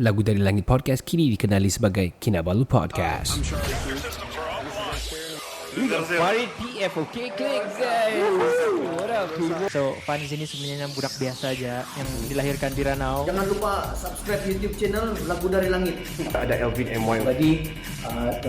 Lagu dari Langit Podcast kini dikenali sebagai Kinabalu Podcast. Farid PF, okay, click guys. What up, people? So, Fan di sini sebenarnya budak biasa aja yang dilahirkan di Ranau. Jangan lupa subscribe YouTube channel Lagu Dari Langit. Ada Elvin MY. Jadi,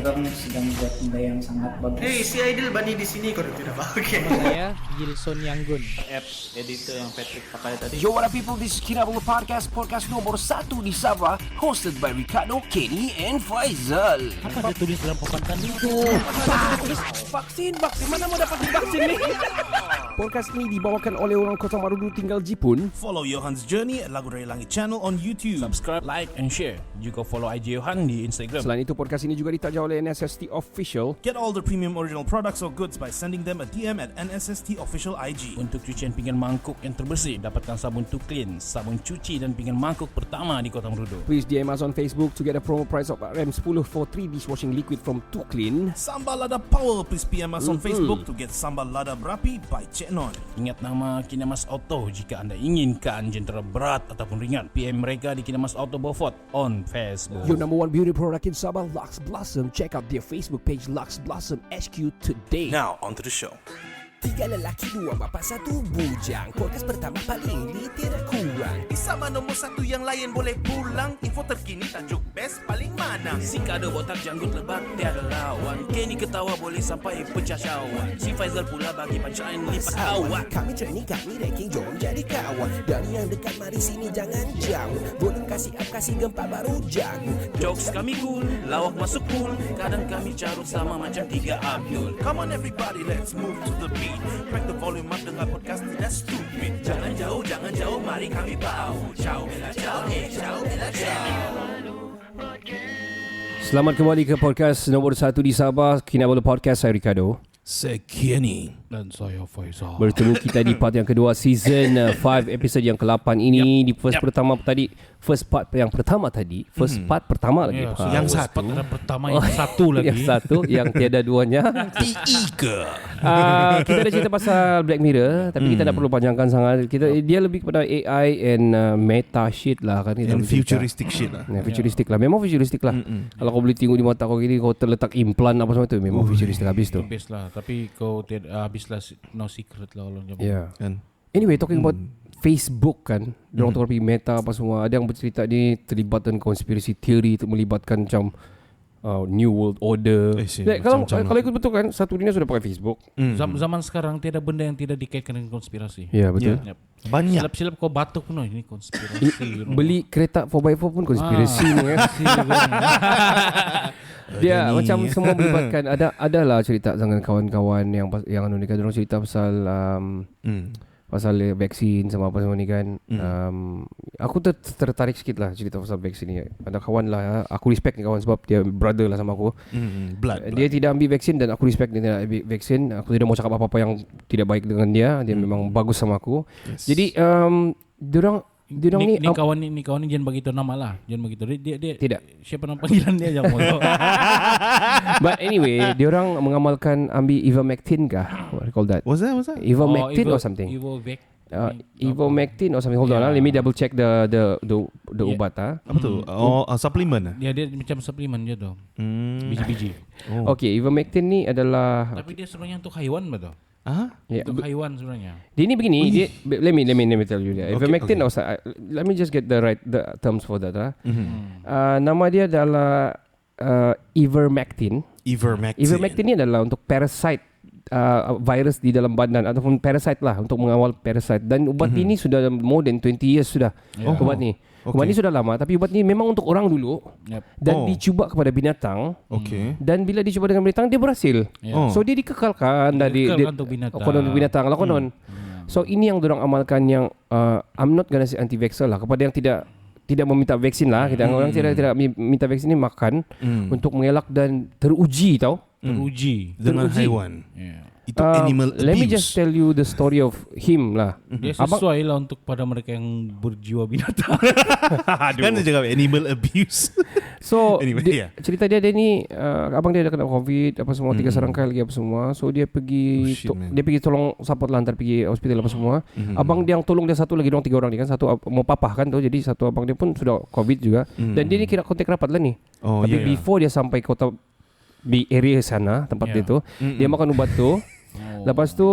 orang sedang buat benda yang sangat bagus. Hey, si Aidil Bani di sini kau tidak pakai. Saya Gilson Yanggun. Apps editor yang Patrick pakai tadi. Yo, what up people, this is Kinabalu Podcast, podcast nomor 1 di Sabah, hosted by Ricardo, Kenny and Faizal. Apa dia tulis dalam papan tadi? Vaksin, mana mau dapat vaksin ni? Podcast ini dibawakan oleh orang Kota Marudu tinggal Jepun. Follow Johan's Journey at Lagu Dari Langit channel on YouTube. Subscribe, like and share. Juga follow IG Johan di Instagram. Selain itu, podcast ini juga ditaja oleh NSST Official. Get all the premium original products or goods by sending them a DM at NSST Official IG. Untuk cucian pinggan mangkuk yang terbersih, dapatkan sabun Tuklin, sabun cuci dan pinggan mangkuk pertama di Kota Marudu. Please DM us on Facebook to get a promo price of RM10 for 3 dishwashing liquid from Tuklin. Sambal Lada Power, please PM us on Facebook to get Sambal Lada Berapi by Cik Non. Ingat nama Kinamas Auto jika anda inginkan jentera berat ataupun ringan. PM mereka di Kinamas Auto Beaufort on Facebook. Your number one beauty product in Sabah, Lux Blossom. Check out their Facebook page, Lux Blossom HQ today. Now, on to the show. 3 lelaki, 2 bapa, 1 bujang. Podcast pertama paling ini tidak kurang. Sama nomor 1 yang lain boleh pulang. Info terkini tajuk best paling mana. Si Kado botak janggut lebat tiada lawan. Kenny ketawa boleh sampai pecah syawak. Si Faizal pula bagi punchline lipat awak. Kami training, kami ranking, jom jadi kawan. Dari yang dekat, mari sini jangan jauh. Volume kasih up, kasih gempa baru jago. Jokes kami cool, lawak masuk cool. Kadang kami carut sama macam 3 Abdul. Come on everybody, let's move to the beat. Crack the volume up, dengar podcast tidak stupid. Jangan jauh, mari kami bau. Ciao, bella ciao, ciao, bella ciao. Selamat kembali ke podcast nomor 1 di Sabah, Kinabalu Podcast. Saya Ricardo. Saya Kenny. Dan saya Faizal. Bertemu kita di part yang kedua season 5 episode yang ke-8 ini. Di first part pertama lagi. Yang satu. Pertama yang satu lagi. Yang satu yang tiada duanya. Kita ada cerita pasal Black Mirror, tapi kita tak perlu panjangkan sangat. Dia lebih kepada AI and meta shit lah kan. And futuristic shit lah. Futuristic lah. Memang futuristic lah. Kalau kau boleh tengok di mata kau gini, kau terletak implan apa semua tu, memang futuristic habis tu. Habis lah. Tapi kau habislah no secret lah orang jawab. Yeah. Kan? Anyway, talking about Facebook kan, diorang tukar pergi Meta apa semua. Ada yang bercerita ni terlibatkan conspiracy theory, melibatkan macam New World Order. Kalau ikut betul kan, satu dunia sudah pakai Facebook. Zaman sekarang tiada benda yang tidak dikaitkan dengan konspirasi. Ya, betul. Yep. Banyak. Silap-silap kau batuk pun ini konspirasi. Beli kereta 4x4 pun konspirasi ni kan. Dia macam semua melibatkan. Adalah cerita dengan kawan-kawan yang mereka orang cerita pasal pasal vaksin sama apa semua ni kan. Aku tertarik sikit lah cerita pasal vaksin ni. Ada kawan lah, aku respect ni kawan sebab dia brother lah sama aku. Blood. Dia tidak ambil vaksin dan aku respect dia tidak ambil vaksin. Aku tidak mau cakap apa-apa yang tidak baik dengan dia. Dia memang bagus sama aku. Yes. Jadi diorang ni kawan ni jangan bagi tahu nama lah. Jangan bagi tahu dia tidak. Siapa nama panggilan dia jangan tahu. But anyway, diorang mengamalkan ambil ivermectin kah? What do you call that? What's that? Ivermectin or something? Ivermectin or something. Hold on, let me double check the ubat ah. Apa tu? Supplement. Dia macam suplemen je tu. Biji-biji. Okay, ivermectin ni adalah Tapi dia sebenarnya untuk haiwan betul. yeah, Untuk haiwan sebenarnya. dia ni begini. Let me tell you that. Ivermectin let me just get the terms for that. Nama dia adalah ivermectin. Ivermectin ni adalah untuk parasite virus di dalam badan ataupun parasite lah, untuk mengawal parasite. Dan ubat ini sudah more than 20 years sudah. Ubat ni. Ubat ni sudah lama, tapi ubat ni memang untuk orang dulu. Dan dicuba kepada binatang. Dan bila dicuba dengan binatang, dia berhasil. So dia dikekalkan dari untuk binatang. Lah konon. So ini yang dorang amalkan, yang I'm not gonna say anti-vaxxer lah, kepada yang tidak meminta vaksin lah. Orang tidak minta vaksin ni makan untuk mengelak dan teruji tau. Dengan haiwan. Itu animal abuse. Let me just tell you the story of him lah. Dia sesuai lah untuk pada mereka yang berjiwa binatang. Kan dia cakap animal abuse. So Anyway, cerita dia ni abang dia dah kena COVID apa semua 3 serangkai lagi apa semua. So dia pergi dia pergi tolong support lah, hantar pergi hospital apa semua. Abang dia yang tolong dia satu lagi, 3 orang ni kan, satu mau papah kan tu. Jadi satu abang dia pun sudah COVID juga. Dan dia ni kira kontak rapat lah ni. Tapi before dia sampai kota di area sana tempat dia tu, dia makan ubat tu. Lepas tu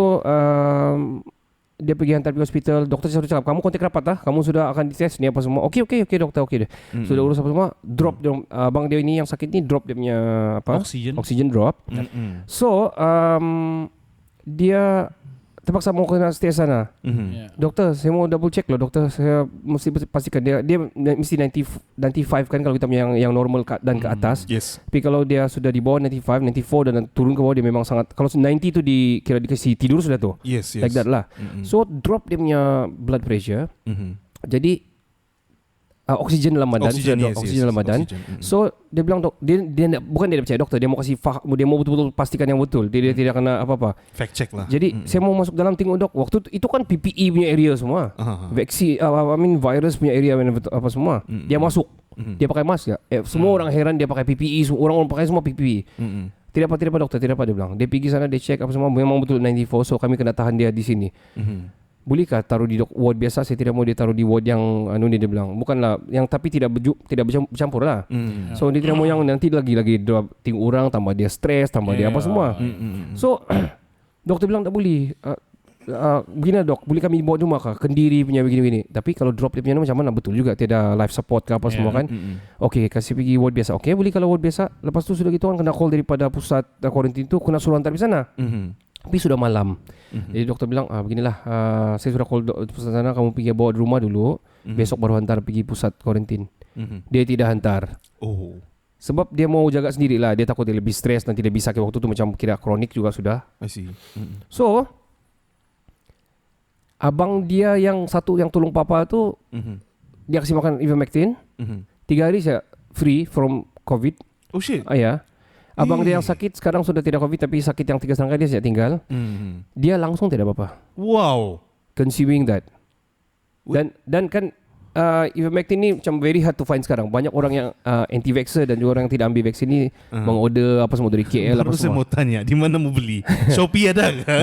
dia pergi hantar pergi hospital. Doktor sudah cakap, kamu kontak rapat lah, kamu sudah akan dites ni apa semua. Okey doktor, okey deh. Sudah urus apa semua. Drop dia, abang dia ini yang sakit ni drop dia punya apa? Oksigen drop. So dia terpaksa mau kena stay sana. Doktor, saya mau double check loh doktor, saya mesti pastikan dia mesti 95 kan kalau kita punya yang normal dan ke atas. Tapi kalau dia sudah di bawah 95, 94 dan turun ke bawah, dia memang sangat, kalau 90 tu dikira dikasih tidur sudah tu. Like that lah. So drop dia punya blood pressure. Jadi oksigen dalam badan, oksigen dalam badan. So dia bilang dia bukan dia percaya doktor, dia mau kasih dia mau betul-betul pastikan yang betul. Dia tidak kena apa-apa. Fact check lah. Jadi saya mau masuk dalam tengok dok. Waktu itu kan PPE punya area semua. Vaksin virus punya area apa semua. Dia masuk. Dia pakai mask ya. Semua orang heran dia pakai PPE, orang pakai semua PPE. Tidak apa doktor, tidak apa dia bilang. Dia pergi sana, dia check apa semua, memang betul 94. So kami kena tahan dia di sini. Bolehkah taruh di ward biasa? Saya tidak mau dia taruh di ward yang dia bilang. Bukanlah yang, tapi tidak bercampur lah. So dia tidak mau yang nanti lagi tinggal orang, tambah dia stres, tambah dia apa semua. So doktor bilang tak boleh. Begini dok, boleh kami bawa rumah kah? Kendiri punya begini-begini. Tapi kalau drop dia punya macam mana? Betul juga, tiada life support ke apa semua kan. Okey, kasih pergi ward biasa. Okey, boleh kalau ward biasa. Lepas tu sudah gitu kan kena call daripada pusat kuarantin tu, kena suruh hantar di sana. Tapi sudah malam. Jadi doktor bilang beginilah, saya sudah call pusat sana, kamu pergi bawa di rumah dulu. Besok baru hantar pergi pusat kuarantin. Dia tidak hantar. Sebab dia mau jaga sendirilah. Dia takut dia lebih stres, nanti dia bisa sakit. Waktu tu macam kira kronik juga sudah. I see. So abang dia yang satu yang tolong papa tu, dia kasih makan ivermectin. 3 hari saya free from COVID. Oh shit. Ya. Abang dia yang sakit sekarang sudah tidak COVID, tapi sakit yang 3 serangkai dia sejak tinggal. Dia langsung tidak apa-apa. Wow. Consuming that. Dan kan ivermectin ni macam very hard to find sekarang. Banyak orang yang anti-vaxxer dan juga orang yang tidak ambil vaksin ni mengorder apa semua dari KL apa semua. Saya mau tanya, di mana mau beli? Shopee ada ke?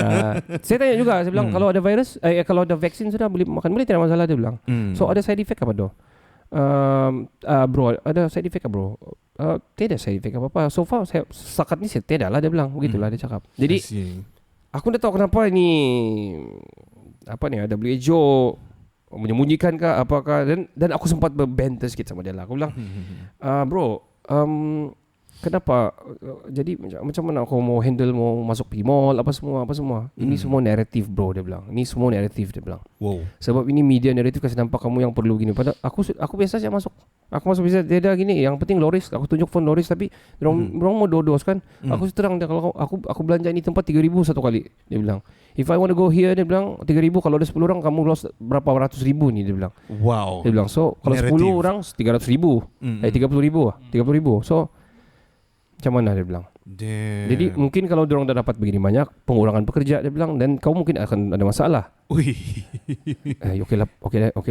Saya tanya juga, saya bilang kalau ada virus, kalau ada vaksin sudah boleh makan, boleh tidak masalah, dia bilang. So ada side effect apa doh? Bro, ada side effect bro? Tidak side effect apa-apa. So far saya sakat ni saya tidak lah, dia bilang. Begitulah dia cakap. Jadi aku dah tahu kenapa ni WHO menyembunyikan kah apakah, dan aku sempat berbanter sikit sama dia lah. Aku bilang bro, kenapa jadi macam mana aku mau handle, mau masuk pergi mall apa semua. Ini semua naratif bro, dia bilang. Ini semua naratif, dia bilang. Sebab ini media naratif kasih nampak kamu yang perlu gini. Padahal aku biasa saya masuk. Aku masuk bisa dia gini. Yang penting loris. Aku tunjuk phone loris, tapi orang mau dodos kan. Aku terang dia, kalau aku belanja ini tempat 3,000 satu kali, dia bilang. If I want to go here, dia bilang 3,000. Kalau ada 10 orang kamu lost berapa ratus ribu ni, dia bilang. Wow. Dia bilang so kalau Narrative. 10 orang 300,000. 30,000. So macam mana, dia bilang. Damn. Jadi mungkin kalau diorang dah dapat begini banyak pengurangan pekerja, dia bilang, dan kau mungkin akan ada masalah. Okey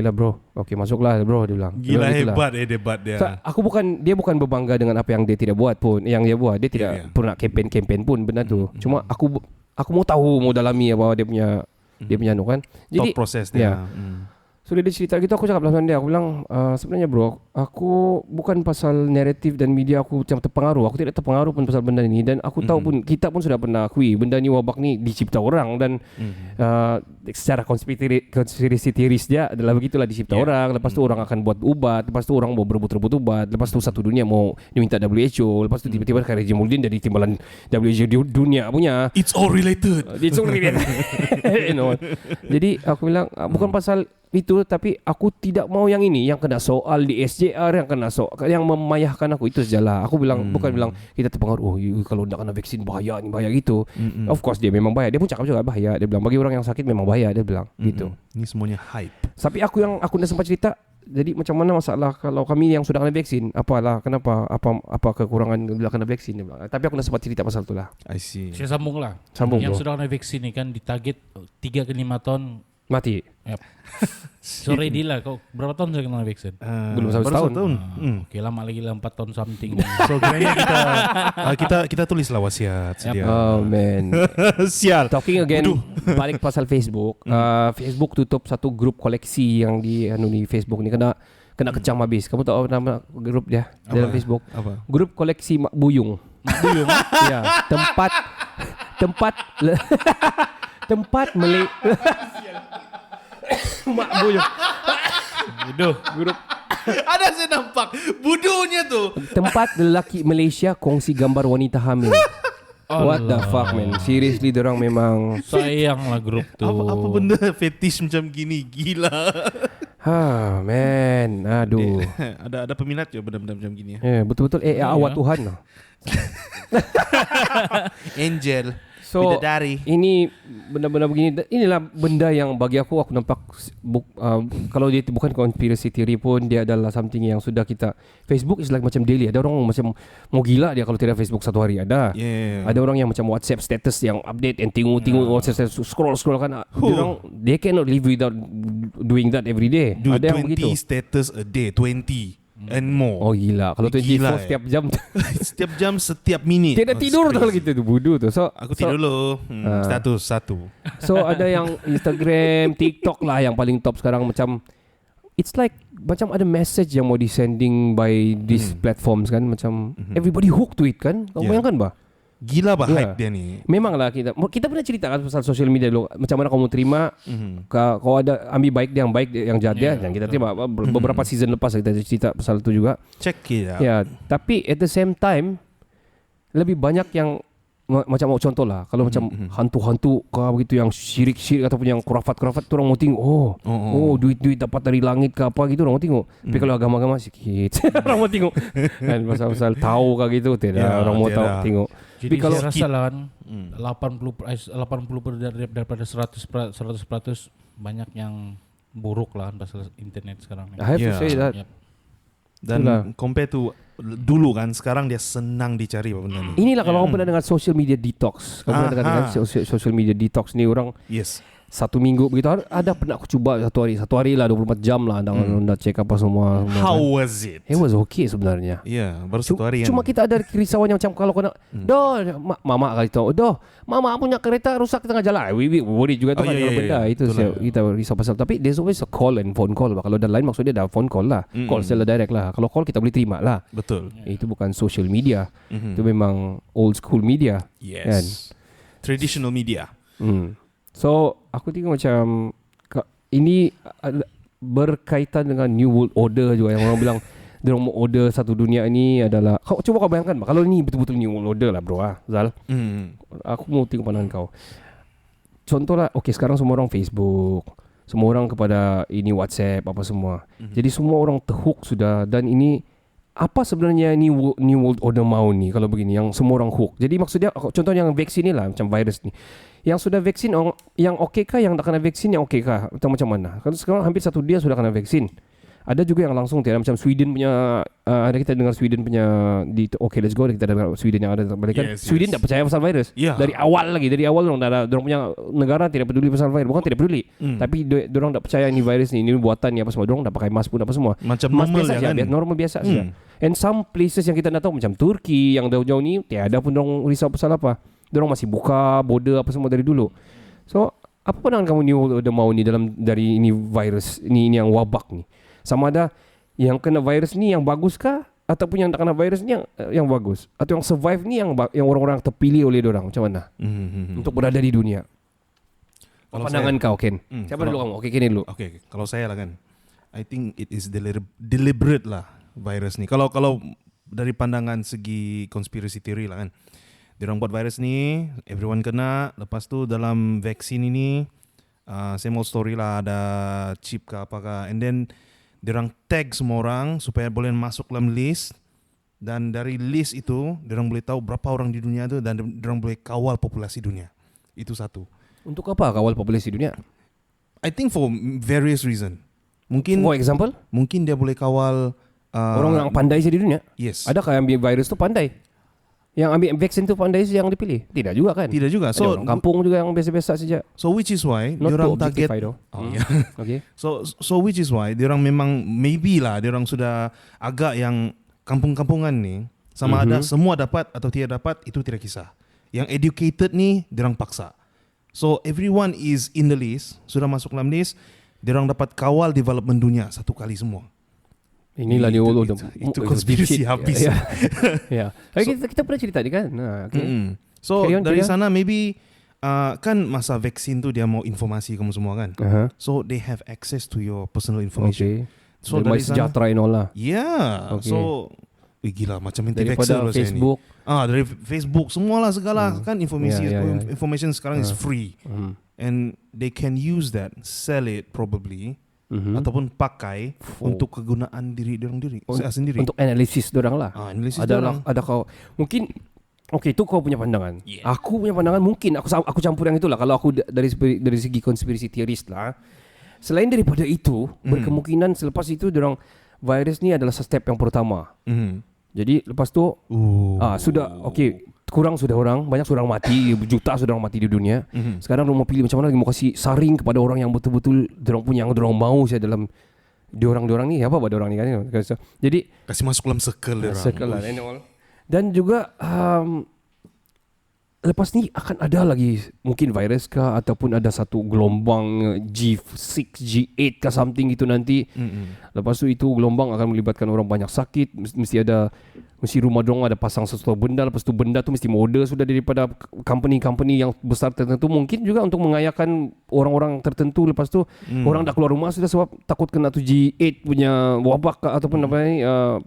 lah bro. Okey, masuklah bro, dia bilang. Gila, hebat debat dia. So, dia bukan berbangga dengan apa yang dia tidak buat pun. Yang dia buat, dia tidak pernah campaign pun benda tu. Cuma aku mau tahu, mau dalami apa dia punya kan. Jadi thought process dia. So dia cerita gitu, aku cakap dengan dia, aku bilang sebenarnya bro, aku bukan pasal naratif dan media aku macam terpengaruh. Aku tidak terpengaruh pun pasal benda ini, dan aku tahu pun kita pun sudah pernah akui benda ni, wabak ni dicipta orang, dan secara konspirasi teoris dia adalah begitulah, dicipta orang. Lepas tu orang akan buat ubat, lepas tu orang mau berebut ubat, lepas tu satu dunia mau diminta WHO, lepas tu tiba-tiba Khairi Jamaluddin dari timbalan WHO di dunia punya. It's all related. You know. Jadi aku bilang bukan pasal itu, tapi aku tidak mau yang ini yang kena soal di SJR, yang kena soal yang memayahkan aku, itu sajalah. Aku bilang bukan bilang kita terpengaruh, kalau tidak kena vaksin bahaya gitu. Of course dia memang bahaya. Dia pun cakap juga bahaya. Dia bilang bagi orang yang sakit memang bahaya, dia bilang gitu. Ini semuanya hype. Tapi aku dah sempat cerita. Jadi macam mana masalah kalau kami yang sudah kena vaksin, kenapa kekurangan bila kena vaksin, dia bilang. Tapi aku dah sempat cerita pasal itulah. I see. Saya sambung Sambung yang bro. sudah kena vaksin ni kan ditarget 3 ke 5 tahun Mati. Yep. So ready lah. Kau berapa tahun saya kena vaksin? Belum sampai setahun. Oke, lama lagi lah 4 tahun something. So kiranya kita tulis lah wasiat sedia. Oh man. Sial. Talking again, balik pasal Facebook. Facebook tutup satu grup koleksi yang di Facebook ni kena kecam habis. Kamu tahu nama grup dia dalam Facebook? Apa? Grup koleksi Mak Buyung. Mak Buyung? Ya, tempat Mak Buyung. Grup Ada saya nampak budunya tuh. tempat lelaki Malaysia kongsi gambar wanita hamil. What the fuck man? Seriously dorang memang Sayang lah grup tu. Apa benda fetish macam gini? Gila. Man, aduh. ada peminat je benda-benda macam gini. Betul-betul awak Tuhan lah. Angel. So Bidadari. ini benda-benda begini, inilah benda yang bagi aku nampak kalau dia bukan conspiracy theory pun, dia adalah something yang sudah kita. Facebook is like macam daily. Ada orang macam mau gila dia kalau tidak Facebook satu hari. Ada orang yang macam WhatsApp status yang update and tengok WhatsApp status, scroll kan. They cannot live without doing that every day. Do Ada 20 yang begitu. status a day, 20 and more. Oh gila. Kalau 24 setiap jam Setiap jam, setiap minit. tidak tidur tu gitu tu bodoh tu. So Aku tidur dulu. Status 1. So ada yang Instagram, TikTok lah yang paling top sekarang. Macam it's like macam ada message yang mau disending by these platforms kan. Macam everybody hooked to it kan. Kau bayangkan bah? Gila bah hype dia ni. Memanglah kita pernah cerita kan pasal social media dulu. Macam mana kamu terima kau ada ambil baik dia, yang baik yang jahat dia. Dan kita terima beberapa season lepas kita cerita pasal itu juga. Check it out. Ya, tapi at the same time lebih banyak yang macam contoh lah, kalau macam hantu-hantu kah begitu, yang syirik-syirik ataupun yang kurafat-kurafat tu orang mau tengok. Duit-duit dapat dari langit ke apa gitu orang mau tengok. Tapi kalau agama-agama sikit orang mau tengok. Kan pasal tahu kah gitu tidak orang mau tahu tengok. Jadi kalau saya rasa lah kan 80% daripada 100% banyak yang buruk lah pasal internet sekarang. I have to say that. Dan compare to dulu kan, sekarang dia senang dicari apa benda ni. Inilah kalau kamu pernah dengar social media detox. Kamu pernah dengar social media detox ni, orang satu minggu begitu ada pernah aku cuba satu hari lah 24 jam lah anda check apa semua. How was it? It was okay sebenarnya. Baru satu hari. Cuma kita ada kerisauan yang macam kalau kena mama kali tahu mama punya kereta rusak di tengah jalan. We worry juga tu kan kalau benda itu kita risau pasal. Tapi there's always a call and phone call. Kalau ada line maksudnya ada phone call lah. Call secara direct lah. Kalau call kita boleh terima lah. Betul. Itu bukan social media. Itu memang old school media. Yes. Kan? Traditional media. So aku tengok macam ini berkaitan dengan New World Order juga, yang orang bilang dia mau order satu dunia ini adalah coba kau bayangkan kalau ini betul-betul New World Order lah bro Zal. Aku mau tengok pandangan kau. Contohlah sekarang semua orang Facebook, semua orang kepada ini WhatsApp apa semua. Jadi semua orang terhook sudah, dan ini apa sebenarnya New World Order mau ni kalau begini yang semua orang hook. Jadi maksudnya contohnya yang vaksin ni lah, macam virus ni. Yang sudah vaksin yang okey kah, yang tak kena vaksin yang okey kah, atau macam mana? Kalau sekarang hampir satu dia sudah kena vaksin. Ada juga yang langsung tiada, macam Sweden punya ada kita dengar Sweden punya di let's go kita dengar Sweden yang ada balik kan. Sweden tak percaya pasal virus. Dari awal dorang punya negara tidak peduli pasal virus, bukan tidak peduli. Tapi dorang tak percaya ini virus ni, ini buatan ni apa semua. Dorang tak pakai mask pun apa semua. Macam mask normal biasa ya kan. Normal biasa saja. And some places yang kita nak tahu macam Turki yang jauh-jauh ni tiada pun dorang risau pasal apa. Dorang masih buka border apa semua dari dulu. So, apa pandangan kamu New World Order mau ni dari ini virus ni yang wabak ni? Sama ada yang kena virus ni yang bagus kah, ataupun yang tak kena virus ni yang bagus, atau yang survive ni yang orang-orang terpilih oleh dorang, macam mana untuk berada di dunia? Kalau pandangan kau Ken, siapa dulu kamu? Ken dulu. Kalau saya lah kan, I think it is deliberate lah virus ni. Kalau dari pandangan segi conspiracy theory lah kan, diorang buat virus ni, everyone kena. Lepas tu dalam vaksin ini same old story lah, ada chip ke apakah, and then diorang tag semua orang supaya boleh masuk dalam list. Dan dari list itu diorang boleh tahu berapa orang di dunia tu, dan diorang boleh kawal populasi dunia. Itu satu. Untuk apa kawal populasi dunia? I think for various reason. Mungkin for example, mungkin dia boleh kawal orang yang pandai di dunia. Yes. Adakah yang virus tu pandai? Yang ambil vaksin tu pandai yang dipilih? Tidak juga kan? Tidak juga. Ada orang kampung juga yang biasa-biasa saja. So which is why Not diorang to target. objectify though. Okay. So which is why diorang memang maybe lah diorang sudah agak yang kampung-kampungan ni sama ada semua dapat atau tidak dapat itu tidak kisah. Yang educated ni diorang paksa. So everyone is in the list, sudah masuk dalam list, diorang dapat kawal development dunia satu kali semua. Inilah dia itu konspirasi habis. Ya. Kita pernah cerita ni kan. Okay. So Carry on, dari sana maybe kan masa vaksin tu dia mau informasi kamu semua kan. So they have access to your personal information. Okay. So dari sana sejahtera and all lah. Yeah. Okay. So gila macam daripada anti-vaxxer Facebook. Dari Facebook semualah segala kan information sekarang is free. And they can use that, sell it probably. Ataupun pakai untuk kegunaan diri sendiri. Untuk analisis dorang lah. Analisis ada kau mungkin itu kau punya pandangan. Aku punya pandangan mungkin aku campur yang itulah kalau aku dari segi konspirasi teoris lah. Selain daripada itu, berkemungkinan selepas itu dorang virus ni adalah step yang pertama. Jadi lepas tu sudah kurang sudah banyak orang mati, juta sudah orang mati di dunia. Sekarang orang mau pilih macam mana lagi mau kasih saring kepada orang yang betul-betul dorang punya yang dorang mau saya dalam diorang ni apa buat orang ni kan. Jadi kasih masuk dalam circle lah and all. Dan juga lepas ni akan ada lagi mungkin virus kah ataupun ada satu gelombang G6, G8 kah something itu nanti. Lepas tu itu gelombang akan melibatkan orang banyak sakit, mesti rumah dong ada pasang sesuatu benda, lepas tu benda tu mesti mode sudah daripada company yang besar tertentu, mungkin juga untuk mengayakan orang-orang tertentu. Lepas tu orang dah keluar rumah sudah sebab takut kena tu G8 punya wabak ataupun apa ni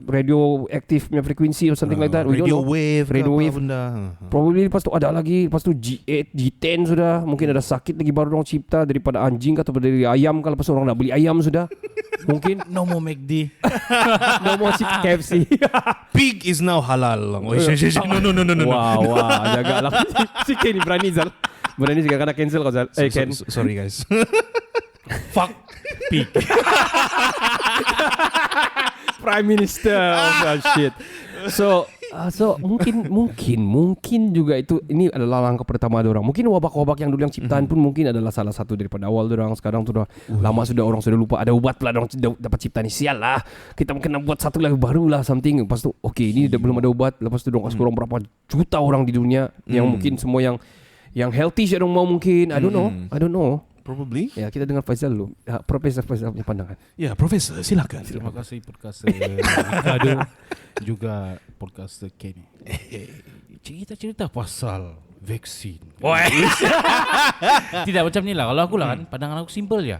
radioaktif punya frekuensi or something like that. Radio wave benda. Probably lepas tu ada lagi, lepas tu G8, G10 sudah, mungkin ada sakit lagi baru orang cipta daripada anjing atau dari ayam kan, lepas tu orang nak beli ayam sudah. Mungkin no more McD. No more KFC. Pig is now halal. No. Wow, jagalah. Si Ken ni berani Zal. Berani juga kena cancel kau Zal. Ken. Sorry guys. Fuck pig. Prime Minister of shit. So mungkin juga ini adalah langkah pertama orang. Mungkin wabak-wabak yang dulu yang ciptaan pun mungkin adalah salah satu daripada awal orang. Sekarang tu dah lama sudah orang sudah lupa ada ubat pula orang dapat ciptaan ni. Sial lah, kita mungkin nak buat satu lagi baru lah something. Lepas tu ini belum ada ubat. Lepas tu orang kurang berapa juta orang di dunia yang mungkin semua yang healthy orang mau mungkin. I don't know. Probably. Ya, kita dengar Faizal dulu. Profesor Faizal punya pandangan. Ya, Profesor, silakan. Terima kasih podcaster Ricardo juga podcaster Kenny. Cerita pasal vaksin. Tidak macam ni lah. Kalau aku lah kan, pandangan aku simple je.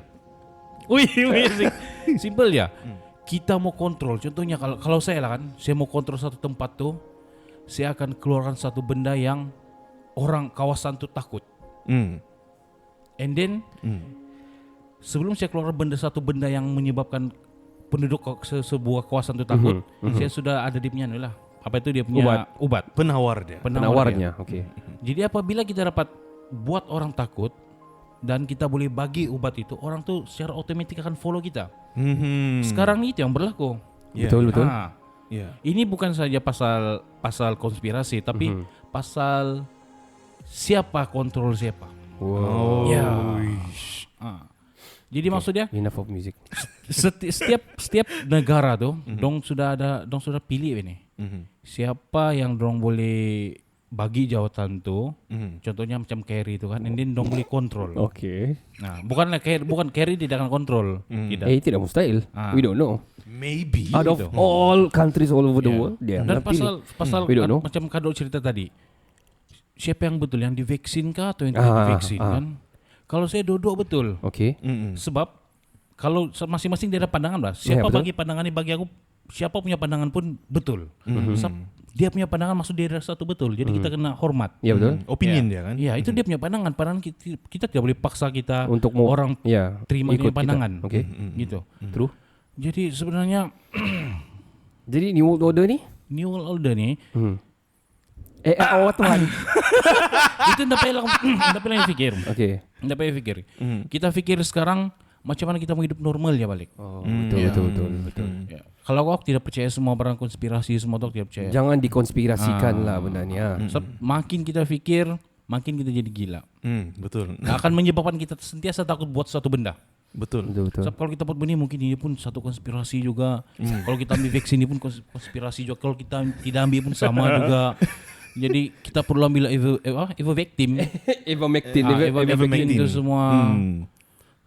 Simple je. Kita mau kontrol. Contohnya kalau saya lah kan, saya mau kontrol satu tempat tu, saya akan keluarkan satu benda yang orang kawasan tu takut. And then sebelum saya keluar satu benda yang menyebabkan penduduk sebuah kawasan itu takut, saya sudah ada dia punya lah. Apa itu dia punya ubat. Penawarnya. Okey. Jadi apabila kita dapat buat orang takut dan kita boleh bagi ubat itu, orang tu secara otomatis akan follow kita. Sekarang itu yang berlaku. Betul. Ini bukan saja pasal konspirasi, tapi pasal siapa kontrol siapa. Wow. Ya. Jadi maksudnya enough of music. Setiap negara tu dong sudah pilih ini. Siapa yang dong boleh bagi jawatan tu. Contohnya macam Kerry tu kan, and then dong boleh kontrol. Okay. Nah, bukan Kerry tidak akan kontrol. Tidak mustahil. We don't know. Maybe out of all countries all over the world. Dan pasal macam Kado cerita tadi. Siapa yang betul, yang divaksin kah atau yang tidak divaksin kan? Kalau saya dua-dua betul. Okay. Sebab kalau masing-masing dia ada pandangan lah. Siapa bagi pandangan ini bagi aku, siapa punya pandangan pun betul. Sebab dia punya pandangan maksud dia satu betul. Jadi kita kena hormat. Ya betul. Opinion dia kan. Ya, itu dia punya pandangan. Pandangan kita tidak boleh paksa kita untuk orang terima ikut pandangan. Oke. Gitu. True. Jadi sebenarnya jadi New World Order ni Tuhan. Itu tidak payah fikir. Okay. Tidak payah fikir. Kita fikir sekarang macam mana kita mau hidup normal ya balik. Betul. Ya. Kalau aku tidak percaya semua barang konspirasi, semua tu aku tidak percaya. Jangan dikonspirasikan lah benda ni. Sebab makin kita fikir, makin kita jadi gila. Betul. Akan menyebabkan kita sentiasa takut buat satu benda. Betul. Sebab kalau kita buat begini mungkin ini pun satu konspirasi juga. Kalau kita ambil vaksin ini pun konspirasi juga. Kalau kita tidak ambil pun sama juga. Jadi kita perlu ambil ivermectin. Ivermectin itu semua.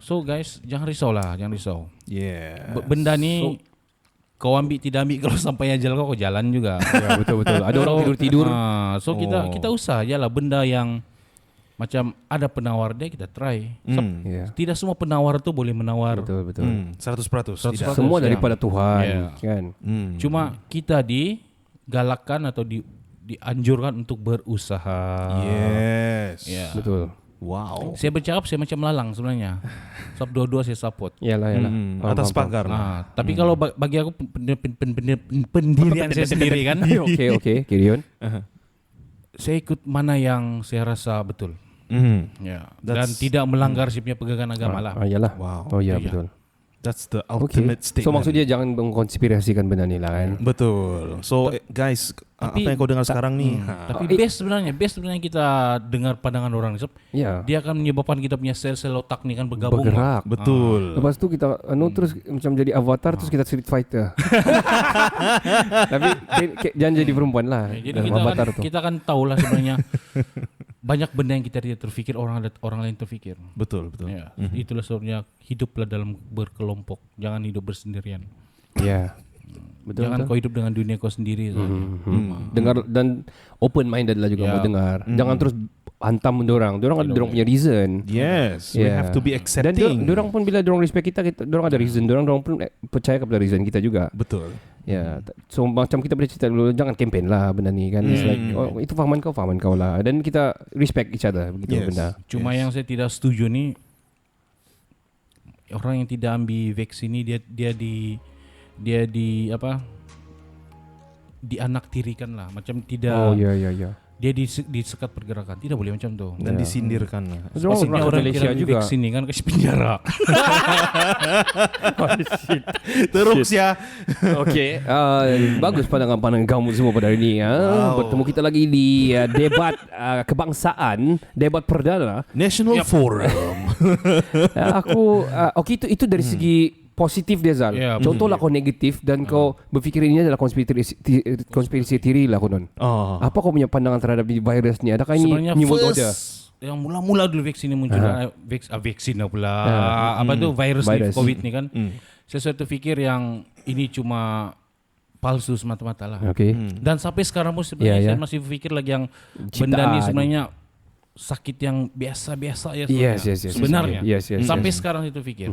So guys, jangan risau lah, jangan risau. Yeah. Benda ni kau ambil tidak ambil, kalau sampai ajal kau jalan juga. Ya, betul. Ada orang tidur-tidur. So kita usah aja lah benda yang macam ada penawar dia kita try. Tidak semua penawar tu boleh menawar. Betul. 100%. Semua daripada Tuhan, kan. Cuma kita digalakkan atau dianjurkan untuk berusaha. Yes. Yeah. Betul. Wow. Saya bercakap saya macam lalang sebenarnya. Sebab dua-dua saya support. Yalah. Atas pagar. Tapi kalau bagi aku pendirian saya sendiri kan. Oke, Kirion. Saya ikut mana yang saya rasa betul. Ya. Dan tidak melanggar siapnya pegangan agama lah. Yalah. Wow. Oh ya, betul. That's the ultimate statement. So maksudnya jangan mengkonspirasikan benda ni lah kan. Betul. So guys, apa yang kau dengar sekarang ni? Tapi best sebenarnya kita dengar pandangan orang ni. Dia akan menyebabkan kita punya sel-sel otak ni kan bergerak. Betul. Lepas tu kita terus macam jadi avatar, terus kita Street Fighter. Tapi jangan jadi perempuan lah. Jadi kita akan tahu lah sebenarnya banyak benda yang kita tidak terfikir, orang lain terfikir. Betul. Ya, itulah sebabnya hiduplah dalam berkelompok, jangan hidup bersendirian. Ya. Betul. Jangan kau hidup dengan dunia kau sendiri saja. Dengar dan open minded lah juga mau dengar. Jangan terus hantam dorang. Dorang ada dorang punya reason. Yes, we have to be accepting. Dan dorang pun bila dorang respect kita dorang ada reason. Dorang pun percaya kepada reason kita juga. Betul. Ya, so macam kita boleh cerita dulu, jangan campaign lah benda ni kan. It's like, itu fahaman kau lah. Dan kita respect each other begitu benda. Cuma yang saya tidak setuju ni, orang yang tidak ambil vaksin ni dia dianaktirikan lah, macam tidak. Oh ya. Dia disekat pergerakan, tidak boleh macam tu. Dan disindirkan lah. Maksudnya orang Malaysia juga vaksin ni kan kasih penjara. Terus ya. Okay. Bagus pandangan kamu semua pada hari ini. Bertemu kita lagi di debat kebangsaan, debat perdana National Forum. Itu dari segi positif dia Zal. Contohlah kau negatif dan kau berfikir ini adalah konspirasi teori lah konon. Apa kau punya pandangan terhadap virus ni? Adakah ini sebenarnya new world order? Yang mula-mula dulu vaksin ni muncul, vaksin pula apa tu virus ni, COVID ni kan. Saya suatu fikir yang ini cuma palsu semata-mata lah. Dan sampai sekarang pun sebenarnya saya masih berfikir lagi yang benda ni sebenarnya sakit yang biasa-biasa ya sebenarnya. Sampai sekarang itu fikir.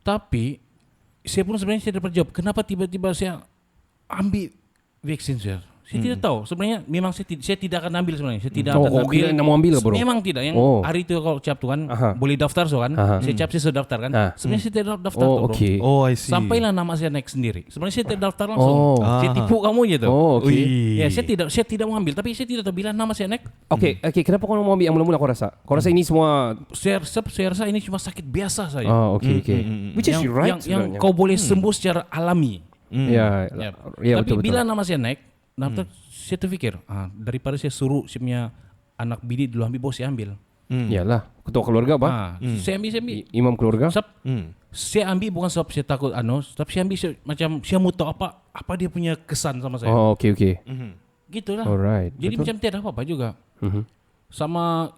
Tapi saya pun sebenarnya saya dapat jawab kenapa tiba-tiba saya ambil vaksin saya. Saya tidak tahu. Sebenarnya memang saya tidak akan ambil sebenarnya. Saya tidak akan ambil. Mau ambil bro? Memang tidak. Yang hari itu kalau cap tu kan boleh daftar so kan. Saya cap saya sudah daftar kan. Sebenarnya saya tidak daftar tu bro. I see. Sampailah nama saya naik sendiri. Sebenarnya saya tidak daftar langsung. Saya tipu kamu je tu. Ya, saya tidak mau ambil, tapi saya tidak tahu bila nama saya naik. Okey, kenapa kau mau ambil yang mula-mula kau rasa? Kau rasa ini semua saya rasa ini cuma sakit biasa saja. Okey. Which is right yang kau boleh sembuh secara alami. Ya, tapi bila nama saya naik, saya terfikir daripada saya suruh saya punya anak bini dulu ambil, bos saya ambil. Yalah, ketua keluarga apa? Saya ambil. Imam keluarga. Saya ambil bukan sebab saya takut tapi saya ambil macam saya mau tahu apa dia punya kesan sama saya. Okey. Gitulah. Alright. Jadi macam tiada apa-apa juga. Sama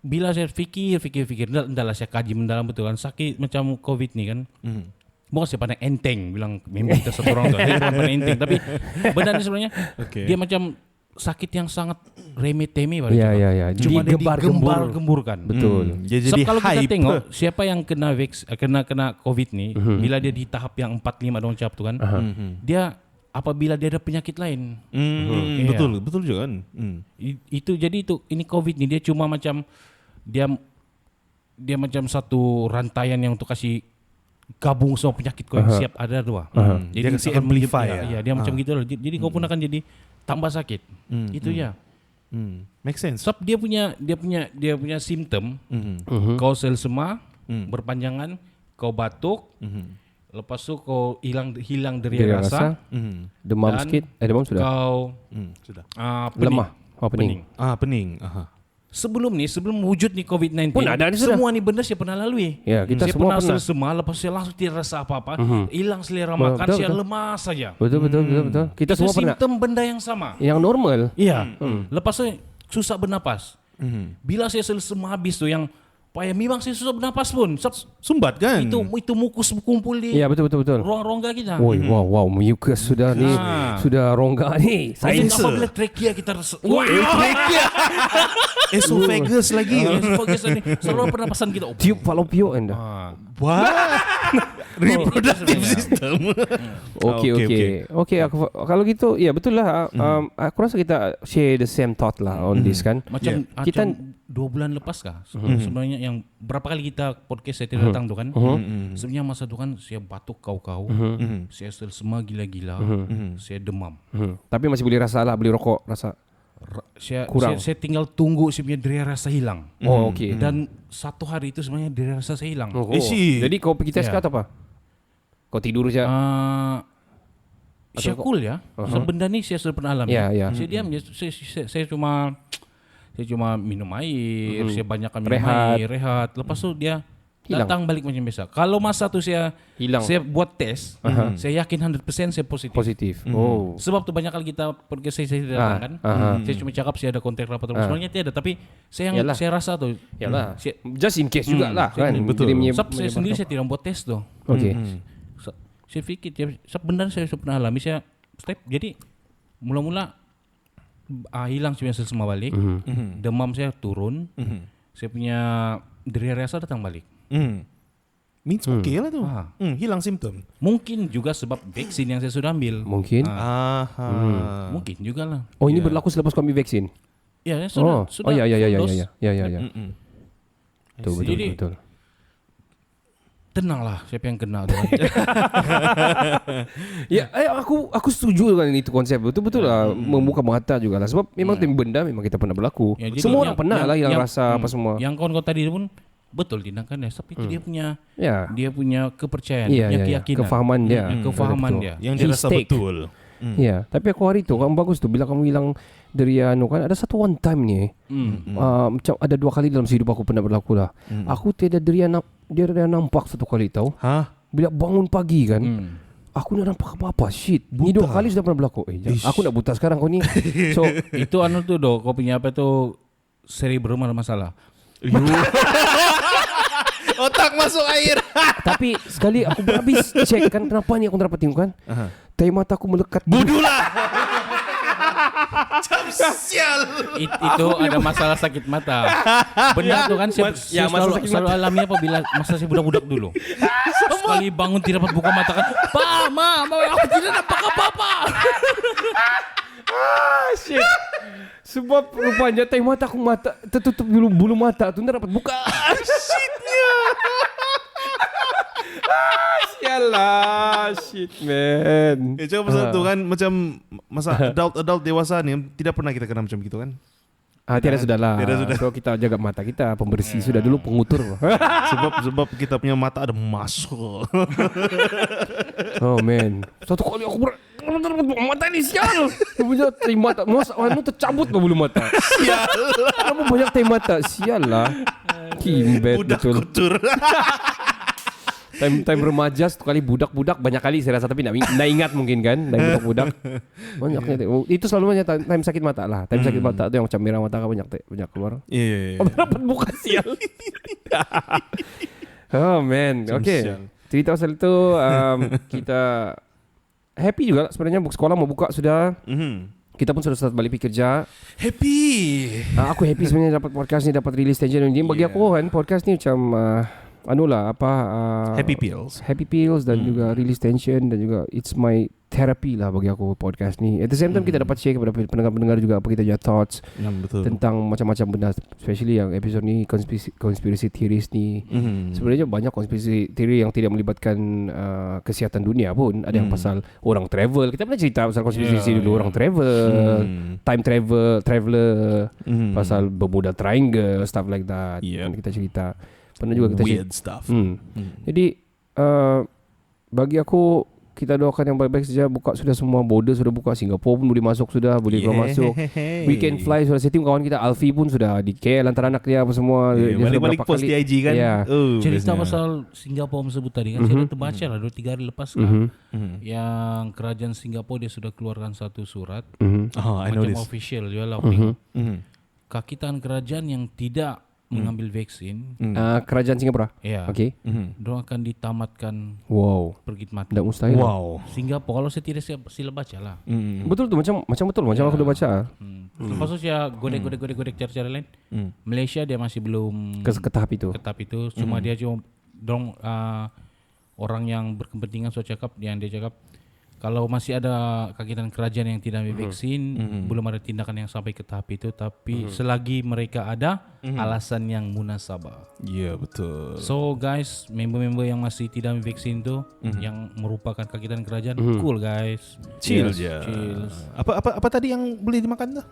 bila saya fikir, entahlah saya kaji mendalam betul kan, sakit macam COVID ni kan. Bukan saya pandang enteng bilang memang kita satu orang tu. Dia bukan pandang enteng, tapi benda ni sebenarnya dia macam sakit yang sangat remeh-temeh. Ya. Cuma dia digembar-gemburkan. Betul. Sebab kalau kita tengok siapa yang kena COVID ni, bila dia di tahap yang 4-5 dong cap tu kan, dia apabila dia ada penyakit lain. Betul juga kan. Itu jadi ini COVID ni dia cuma macam dia macam satu rantaian yang untuk kasih gabung semua penyakit kau yang siap ada dua. Jadi dia kasih amplify ya. Dia macam gitu lah. Jadi kau pun akan jadi tambah sakit. Itu ya. Make sense. Sebab dia punya simptom. Kau sel semua berpanjangan, kau batuk, lepas tu kau hilang dari rasa, demam dan sikit, demam sudah. Kau Sudah. Lemah. Pening. Pening. Sebelum wujud ni COVID-19 Pun ada ni sudah. semua ni benda saya pernah lalui. Ya, kita saya semua pernah pernah. selsema, lepas saya langsung tidak rasa apa-apa, hilang selera makan, Betul, saya betul. lemas saja. Betul. Kita Itu semua pernah. simptom benda yang sama. Yang normal. Iya. Lepas tu susah bernapas. Bila saya selsema habis tu yang payah memang saya susah bernapas pun. Sumbat kan? Itu mukus kumpul di Ya, betul. ruang-rongga kita. Woi, wow, mucus sudah ni, sudah rongga ni. Sains Sains. apabila trachea kita rasa. Esophagus lagi. Esophagus ni saluran pernapasan kita. Tiup falopio anda. Wah. Reproductive system. Okay, kalau gitu, ya betul lah. Aku rasa kita share the same thought lah on this kan. Macam Kita 2 bulan lepas kah? Sebenarnya yang berapa kali kita podcast saya tidak datang tu kan. Sebenarnya masa tu kan saya batuk kau-kau. Saya selsema gila-gila. Saya demam. Tapi masih boleh rasa lah, boleh rokok rasa. Kurang. Saya tinggal tunggu sebenarnya deri rasa hilang. Oh, okay. Dan 1 hari itu sebenarnya deri rasa saya hilang. Oh. Isi. Jadi kau pergi tes Ya. atau apa? Kau tidur je. Saya cool ya. Benda ni saya sudah pernah alami. Ya. Saya diam je. Saya cuma minum air, saya banyakkan minum Rehat. air, rehat. Lepas tu dia Hilang. datang balik macam biasa. Kalau masa tu saya Hilang. saya buat tes, saya yakin 100% saya positif. Oh. Sebab tu banyak kali kita pergi saya tidak datang kan. Saya cuma cakap saya ada kontak rapat terus. Sebenarnya tiada, tapi Yalah. saya rasa tu. Yalah. Saya, Just in case jugalah kan. betul. saya sendiri saya tidak buat tes tu. Okay. Saya fikir benda saya sudah pernah alami. Saya step jadi mula-mula hilang sebenarnya semua balik. Demam saya turun. Saya punya deri rasa datang balik. Means okay lah tu. Ah. Hilang simptom. Mungkin juga sebab vaksin yang saya sudah ambil. Mungkin. Mungkin juga lah. Oh, ini berlaku selepas kau ambil vaksin. Ya, sudah. Oh, ya. Jadi, Betul. tenanglah siapa yang kena tu. Ya, aku setuju dengan itu konsep. Betul-betul lah membuka mata juga lah. Sebab memang benda memang kita pernah berlaku. Ya, jadi Semua orang pernah lah hilang rasa apa semua. Yang kawan-kawan tadi pun betul tindakannya, tapi itu Ya. dia punya kepercayaan, Iya, punya iya. keyakinan, Kefahaman dia. kefahaman Betul. dia. Yang dia rasa Mistake. betul. Ya, tapi aku hari tu kamu bagus tu bila kamu hilang dari kan ada satu one time ni. Macam ada 2 kali dalam hidup aku pernah berlaku lah. Aku tiada dia nampak satu kali tahu. Hah? Bila bangun pagi kan, aku nak nampak apa-apa. Shit. Ni 2 kali sudah pernah berlaku. Aku nak buta sekarang kau ni. So, Itu tu kau punya apa tu cerebrum ada masalah. Otak masuk air. tapi sekali aku habis cek kan kenapa ni aku tak dapat tengok kan. Tahi mata aku melekat. Bodoh lah. Sial. Itu ada masalah sakit mata. Benda tu kan saya selalu alami apabila masa saya budak-budak dulu. Sekali bangun tidak dapat buka mata kan. Pa, ma, aku tidak nampak apa-apa. Shit. Sebab rupanya tahi mata aku tertutup dulu bulu mata tu tak dapat buka. Shitnya. Sialah. Shit man. Cakap pasal tu kan macam masa adult dewasa ni tidak pernah kita kena macam gitu kan. Tiada sudahlah. Tiada sudah. So kita jaga mata kita, pembersih sudah dulu pengutur. sebab kita punya mata ada masuk. Oh man. Satu kali aku mata ni sial. Punya tahi mata. Anu tercabut bulu mata. Sial. Kamu banyak tahi mata. Sial lah. Kimbet Budak betul. kutur. Time remaja satu kali budak-budak banyak kali saya rasa tapi nak ingat mungkin kan. Time budak-budak banyaknya. Itu selalu time sakit mata lah. Time sakit mata tu yang macam merah mata banyak keluar. Iya. Dapat buka sial. Oh man. Okay. Cerita pasal itu kita happy juga sebenarnya sekolah mau buka sudah. Kita pun sudah start balik kerja. Happy. Aku happy sebenarnya dapat podcast ni, dapat release tension ni. Bagi aku kan podcast ni macam Happy pills. Happy pills dan juga release tension dan juga it's my therapy lah bagi aku podcast ni. At the same time kita dapat share kepada pendengar-pendengar juga apa kita punya thoughts Betul. tentang macam-macam benda, especially yang episode ni conspiracy theories ni. Sebenarnya banyak conspiracy theory yang tidak melibatkan kesihatan dunia pun. Ada yang pasal orang travel. Kita pernah cerita pasal conspiracy dulu, orang travel, time traveler, pasal Bermuda Triangle, stuff like that. Yeah. Kita cerita. Pernah juga kita weird stuff. Jadi bagi aku, kita doakan yang baik-baik saja. Buka sudah semua border sudah buka. Singapura pun boleh masuk sudah, boleh keluar masuk. Weekend fly sudah setting. Kawan kita Alfie pun sudah di KL antar anak dia apa semua. Dia Balik-balik post di IG kan. Cerita pasal Singapura sebut tadi kan, saya terbaca lah 2-3 hari lepas kan, yang kerajaan Singapura dia sudah keluarkan satu surat macam official juga lah. Kakitan kerajaan yang tidak mengambil vaksin, kerajaan Singapura. ya, Okay. Diorang akan ditamatkan pergi mati. Tak mustahil. Singapura kalau saya tidak sila baca lah. Betul tu, macam betul macam aku dah baca. Lepas tu saya godek cara lain. Malaysia dia masih belum ke tahap itu. Cuma dia cuma orang yang berkepentingan dia cakap kalau masih ada kakitan kerajaan yang tidak ambil vaksin, belum ada tindakan yang sampai ke tahap itu. Tapi selagi mereka ada alasan yang munasabah. Ya, betul. So guys, member-member yang masih tidak ambil vaksin tu, yang merupakan kakitan kerajaan, cool guys. Chill je. Apa tadi yang boleh dimakan tu?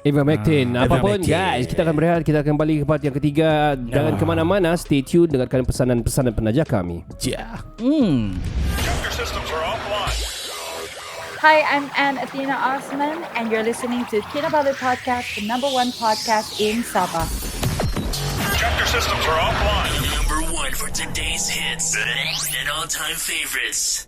Ivermectin. Apapun guys, kita akan berehat. Kita akan balik ke part yang ketiga. Jangan ke mana-mana. Stay tune. Dengarkan pesanan-pesanan penaja kami. Hi, I'm Anne Athena Osman, and you're listening to Kinabalu Podcast, the #1 podcast in Sabah. Chapter systems are offline. Number 1 for today's hits and all-time favorites.